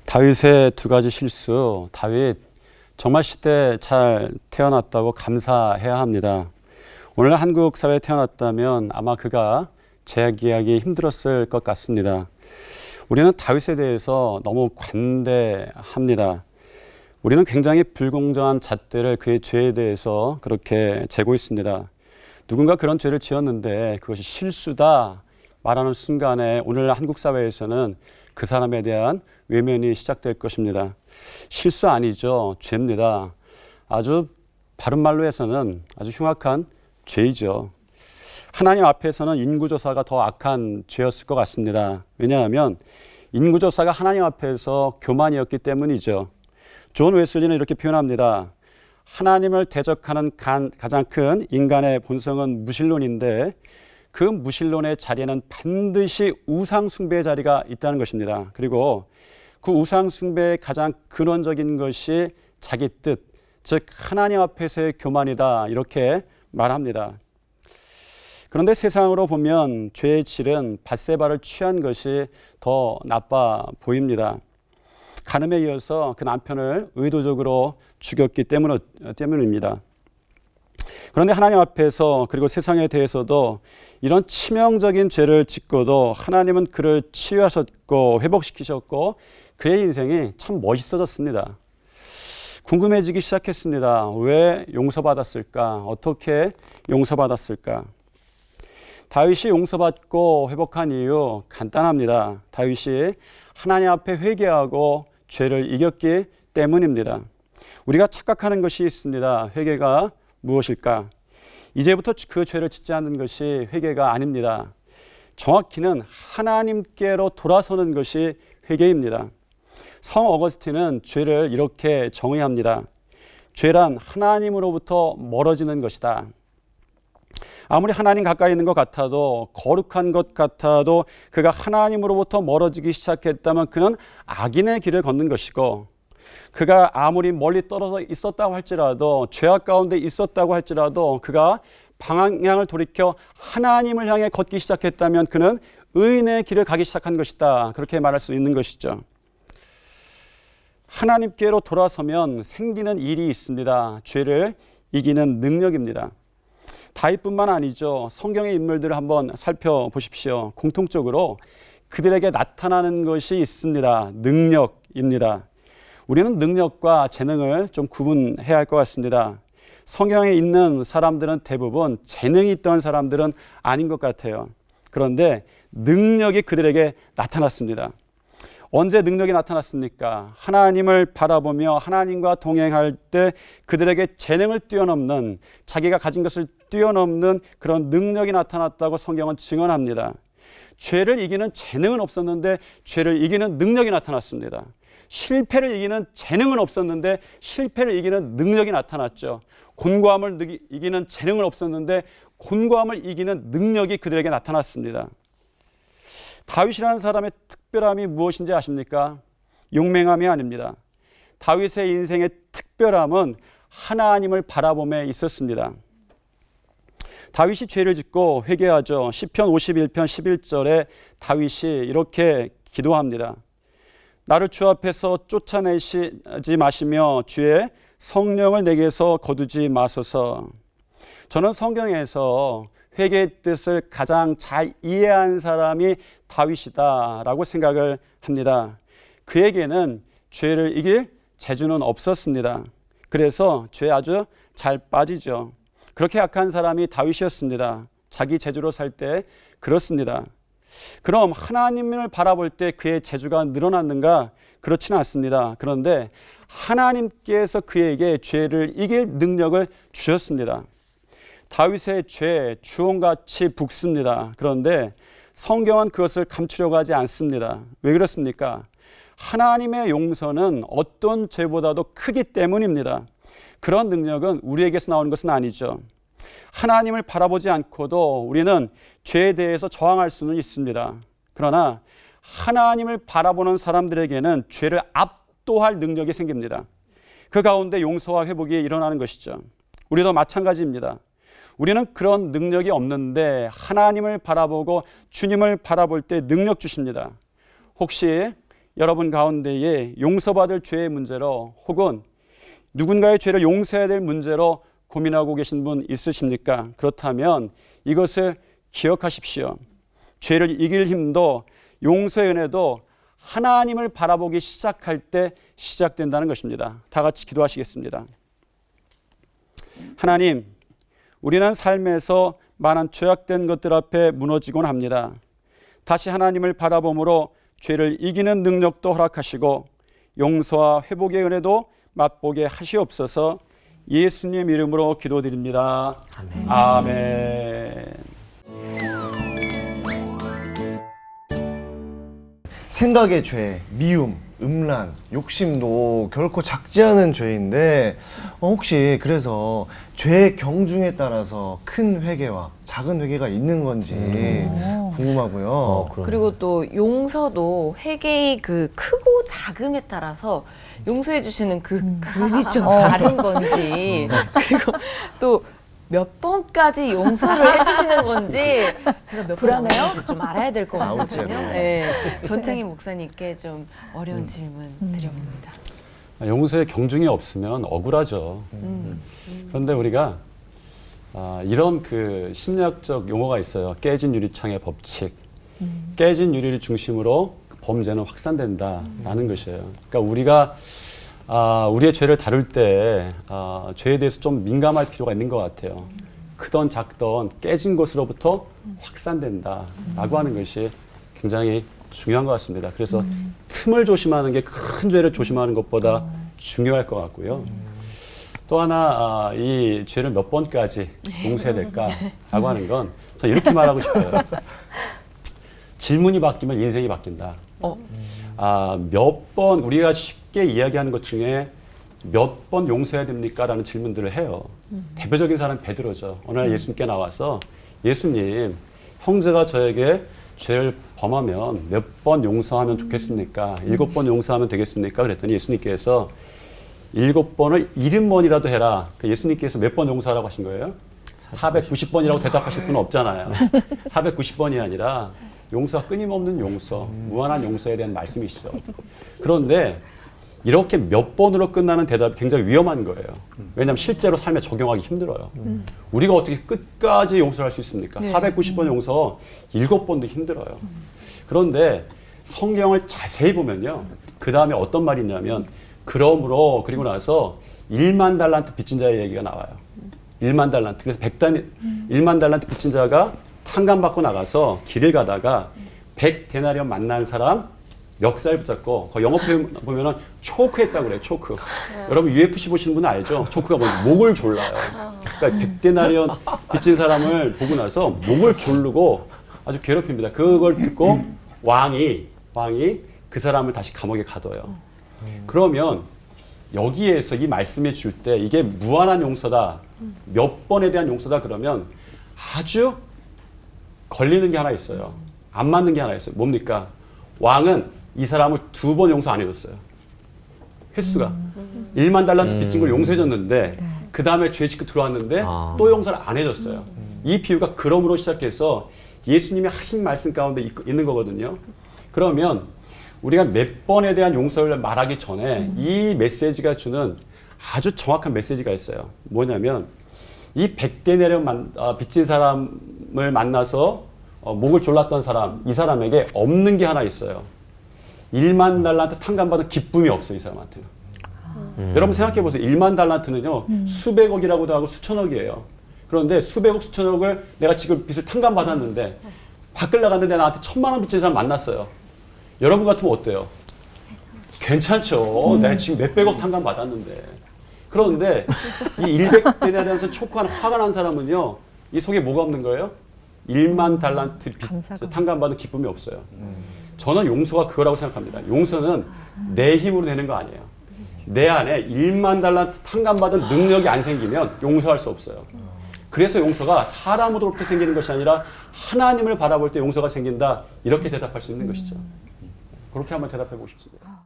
다윗의 두 가지 실수. 다윗 정말 시대에 잘 태어났다고 감사해야 합니다. 오늘 한국 사회에 태어났다면 아마 그가 재기하기 힘들었을 것 같습니다. 우리는 다윗에 대해서 너무 관대합니다. 우리는 굉장히 불공정한 잣대를 그의 죄에 대해서 그렇게 재고 있습니다. 누군가 그런 죄를 지었는데 그것이 실수다 말하는 순간에 오늘 한국 사회에서는 그 사람에 대한 외면이 시작될 것입니다. 실수 아니죠. 죄입니다. 아주 바른 말로 해서는 아주 흉악한 죄이죠. 하나님 앞에서는 인구조사가 더 악한 죄였을 것 같습니다. 왜냐하면 인구조사가 하나님 앞에서 교만이었기 때문이죠. 존 웨슬리는 이렇게 표현합니다. 하나님을 대적하는 가장 큰 인간의 본성은 무신론인데 그 무신론의 자리에는 반드시 우상숭배의 자리가 있다는 것입니다. 그리고 그 우상숭배의 가장 근원적인 것이 자기 뜻, 즉 하나님 앞에서의 교만이다 이렇게 말합니다. 그런데 세상으로 보면 죄의 질은 밧세바를 취한 것이 더 나빠 보입니다. 간음에 이어서 그 남편을 의도적으로 죽였기 때문입니다. 그런데 하나님 앞에서 그리고 세상에 대해서도 이런 치명적인 죄를 짓고도 하나님은 그를 치유하셨고 회복시키셨고 그의 인생이 참 멋있어졌습니다. 궁금해지기 시작했습니다. 왜 용서받았을까? 어떻게 용서받았을까? 다윗이 용서받고 회복한 이유 간단합니다. 다윗이 하나님 앞에 회개하고 죄를 이겼기 때문입니다. 우리가 착각하는 것이 있습니다. 회개가 무엇일까? 이제부터 그 죄를 짓지 않는 것이 회개가 아닙니다. 정확히는 하나님께로 돌아서는 것이 회개입니다. 성 어거스틴은 죄를 이렇게 정의합니다. 죄란 하나님으로부터 멀어지는 것이다. 아무리 하나님 가까이 있는 것 같아도 거룩한 것 같아도 그가 하나님으로부터 멀어지기 시작했다면 그는 악인의 길을 걷는 것이고 그가 아무리 멀리 떨어져 있었다고 할지라도 죄악 가운데 있었다고 할지라도 그가 방향을 돌이켜 하나님을 향해 걷기 시작했다면 그는 의인의 길을 가기 시작한 것이다. 그렇게 말할 수 있는 것이죠. 하나님께로 돌아서면 생기는 일이 있습니다. 죄를 이기는 능력입니다. 다윗뿐만 아니죠. 성경의 인물들을 한번 살펴보십시오. 공통적으로 그들에게 나타나는 것이 있습니다. 능력입니다. 우리는 능력과 재능을 좀 구분해야 할 것 같습니다. 성경에 있는 사람들은 대부분 재능이 있던 사람들은 아닌 것 같아요. 그런데 능력이 그들에게 나타났습니다. 언제 능력이 나타났습니까? 하나님을 바라보며 하나님과 동행할 때 그들에게 재능을 뛰어넘는 자기가 가진 것을 뛰어넘는 그런 능력이 나타났다고 성경은 증언합니다. 죄를 이기는 재능은 없었는데 죄를 이기는 능력이 나타났습니다. 실패를 이기는 재능은 없었는데 실패를 이기는 능력이 나타났죠. 곤고함을 이기는 재능은 없었는데 곤고함을 이기는 능력이 그들에게 나타났습니다. 다윗이라는 사람의 특별함이 무엇인지 아십니까? 용맹함이 아닙니다. 다윗의 인생의 특별함은 하나님을 바라봄에 있었습니다. 다윗이 죄를 짓고 회개하죠. 시편 51편 11절에 다윗이 이렇게 기도합니다. 나를 주 앞에서 쫓아내시지 마시며 주의 성령을 내게서 거두지 마소서. 저는 성경에서 회개의 뜻을 가장 잘 이해한 사람이 다윗이다라고 생각을 합니다. 그에게는 죄를 이길 재주는 없었습니다. 그래서 죄에 아주 잘 빠지죠. 그렇게 약한 사람이 다윗이었습니다. 자기 재주로 살 때 그렇습니다. 그럼 하나님을 바라볼 때 그의 재주가 늘어났는가? 그렇지는 않습니다. 그런데 하나님께서 그에게 죄를 이길 능력을 주셨습니다. 다윗의 죄 주홍같이 붉습니다. 그런데 성경은 그것을 감추려고 하지 않습니다. 왜 그렇습니까? 하나님의 용서는 어떤 죄보다도 크기 때문입니다. 그런 능력은 우리에게서 나오는 것은 아니죠. 하나님을 바라보지 않고도 우리는 죄에 대해서 저항할 수는 있습니다. 그러나 하나님을 바라보는 사람들에게는 죄를 압도할 능력이 생깁니다. 그 가운데 용서와 회복이 일어나는 것이죠. 우리도 마찬가지입니다. 우리는 그런 능력이 없는데 하나님을 바라보고 주님을 바라볼 때 능력 주십니다. 혹시 여러분 가운데에 용서받을 죄의 문제로 혹은 누군가의 죄를 용서해야 될 문제로 고민하고 계신 분 있으십니까? 그렇다면 이것을 기억하십시오. 죄를 이길 힘도 용서의 은혜도 하나님을 바라보기 시작할 때 시작된다는 것입니다. 다 같이 기도하시겠습니다. 하나님, 우리는 삶에서 많은 죄악된 것들 앞에 무너지곤 합니다. 다시 하나님을 바라봄으로 죄를 이기는 능력도 허락하시고 용서와 회복의 은혜도 맛보게 하시옵소서. 예수님 이름으로 기도드립니다. 아멘. 아멘. 생각의 죄, 미움, 음란, 욕심도 결코 작지 않은 죄인데 혹시 그래서 죄의 경중에 따라서 큰 회개와 작은 회개가 있는 건지 궁금하고요. 그리고 또 용서도 회개의 그 크고 작음에 따라서 용서해 주시는 그 금이 좀 다른 건지, 그리고 또 몇 번까지 용서를 해주시는 건지 제가 몇 번 남았는지 좀 알아야 될 것 같거든요. 네. 전창희 목사님께 좀 어려운 질문 드려봅니다. 용서의 경중이 없으면 억울하죠. 그런데 우리가 이런 그 심리학적 용어가 있어요. 깨진 유리창의 법칙. 깨진 유리를 중심으로 범죄는 확산된다라는 것이에요. 그러니까 우리가 우리의 죄를 다룰 때 죄에 대해서 좀 민감할 필요가 있는 것 같아요. 크던 작던 깨진 것으로부터 확산된다라고 하는 것이 굉장히 중요한 것 같습니다. 그래서 틈을 조심하는 게 큰 죄를 조심하는 것보다 중요할 것 같고요. 또 하나 이 죄를 몇 번까지 용서해야 될까라고 하는 건 저는 이렇게 말하고 싶어요. 질문이 바뀌면 인생이 바뀐다. 몇 번 우리가 쉽게 이야기하는 것 중에 몇 번 용서해야 됩니까? 라는 질문들을 해요. 대표적인 사람은 베드로죠. 어느 날 예수님께 나와서 예수님, 형제가 저에게 죄를 범하면 몇 번 용서하면 좋겠습니까? 7번 용서하면 되겠습니까? 그랬더니 예수님께서 7번을 70번이라도 해라. 예수님께서 몇 번 용서하라고 하신 거예요? 490번이라고 대답하실 분은 없잖아요. 490번이 아니라 용서가 끊임없는 용서, 무한한 용서에 대한 말씀이시죠. 그런데 이렇게 몇 번으로 끝나는 대답이 굉장히 위험한 거예요. 왜냐하면 실제로 삶에 적용하기 힘들어요. 우리가 어떻게 끝까지 용서를 할 수 있습니까? 490번 용서 7번도 힘들어요. 그런데 성경을 자세히 보면요. 그 다음에 어떤 말이 있냐면 그리고 나서 1만 달란트 빚진 자의 얘기가 나와요. 1만 달란트. 그래서 1만 달란트 빚진 자가 탕감받고 나가서 길을 가다가 100데나리온 만난 사람 멱살 붙잡고 그 영어 표현 보면은 초크했다고 그래요. 초크. 여러분 UFC 보시는 분은 알죠? 초크가 뭐예요? 목을 졸라요. 그러니까 100데나리온 빚진 사람을 보고 나서 목을 조르고 아주 괴롭힙니다. 그걸 듣고 왕이 그 사람을 다시 감옥에 가둬요. 그러면 여기에서 이 말씀해 줄 때 이게 무한한 용서다. 몇 번에 대한 용서다 그러면 아주 걸리는 게 하나 있어요. 안 맞는 게 하나 있어요. 뭡니까? 왕은 이 사람을 2번 용서 안 해줬어요. 횟수가. 1만 달란트 빚진 걸 용서해줬는데 그 다음에 죄 짓고 들어왔는데 또 용서를 안 해줬어요. 이 비유가 그럼으로 시작해서 예수님이 하신 말씀 가운데 있는 거거든요. 그러면 우리가 몇 번에 대한 용서를 말하기 전에 이 메시지가 주는 아주 정확한 메시지가 있어요. 뭐냐면 이 100데나리온 빚진 사람을 만나서 목을 졸랐던 사람, 이 사람에게 없는 게 하나 있어요. 1만 달란트 탕감받은 기쁨이 없어요, 이 사람한테는. 여러분 생각해 보세요. 1만 달란트는요, 수백억이라고도 하고 수천억이에요. 그런데 수백억, 수천억을 내가 지금 빚을 탕감받았는데 밖을 나갔는데 나한테 1000만 원 빚진 사람 만났어요. 여러분 같으면 어때요? 괜찮죠. 내가 지금 몇백억 탕감받았는데. 그런데 이 100데나리온에서 초크한 화가 난 사람은요, 이 속에 뭐가 없는 거예요? 1만 달란트 탕감받은 기쁨이 없어요. 저는 용서가 그거라고 생각합니다. 용서는 내 힘으로 되는 거 아니에요. 내 안에 1만 달란트 탕감받은 능력이 안 생기면 용서할 수 없어요. 그래서 용서가 사람으로부터 생기는 것이 아니라 하나님을 바라볼 때 용서가 생긴다. 이렇게 대답할 수 있는 것이죠. 그렇게 한번 대답해 보고 싶습니다.